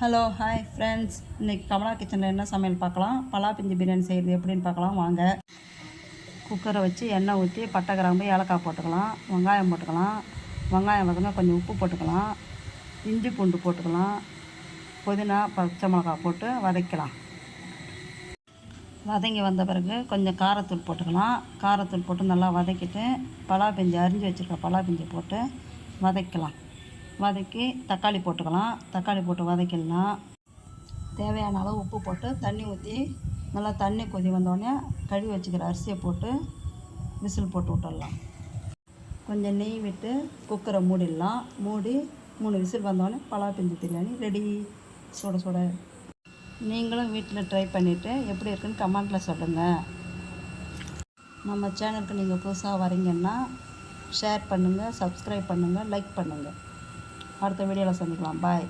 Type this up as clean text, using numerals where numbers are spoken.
Hello hi friends, இன்றைக்கி கமலா கிச்சனில் என்ன சமையல் பார்க்கலாம். பலா பிஞ்சு பிரியாணி செய்கிறது எப்படின்னு பார்க்கலாம் வாங்க. குக்கரை வச்சு எண்ணெய் ஊற்றி பட்டை கிராம்பு ஏலக்காய் போட்டுக்கலாம். வெங்காயம் போட்டுக்கலாம். வெங்காயம் வதங்க கொஞ்சம் உப்பு போட்டுக்கலாம். இஞ்சி பூண்டு போட்டுக்கலாம். புதினா பச்சை மிளகாய் போட்டு வதக்கலாம். வதங்கி வந்த பிறகு கொஞ்சம் காரத்தூள் போட்டுக்கலாம். காரத்தூள் போட்டு நல்லா வதக்கிட்டு பலா பிஞ்சு அரிஞ்சு வச்சுருக்க பலா பிஞ்சை போட்டு வதக்கலாம். வதக்கி தக்காளி போட்டுக்கலாம். தக்காளி போட்டு வதக்கிடலாம். தேவையான அளவு உப்பு போட்டு தண்ணி ஊற்றி நல்லா தண்ணி கொதி வந்தோடனே கழுவி வச்சுக்கிற அரிசியை போட்டு விசில் போட்டு விட்டுடலாம். கொஞ்சம் நெய் விட்டு குக்கரை மூடிடலாம். மூடி 3 விசில் வந்தோடனே பலா பிஞ்சு பிரியாணி ரெடி. சுட சுட நீங்களும் வீட்டில் ட்ரை பண்ணிவிட்டு எப்படி இருக்குன்னு கமெண்ட்டில் சொல்லுங்கள். நம்ம சேனலுக்கு நீங்கள் புதுசாக வரீங்கன்னா ஷேர் பண்ணுங்கள், சப்ஸ்கிரைப் பண்ணுங்கள், லைக் பண்ணுங்கள். அடுத்த வீடியோவில் சந்திக்கலாம். பாய்.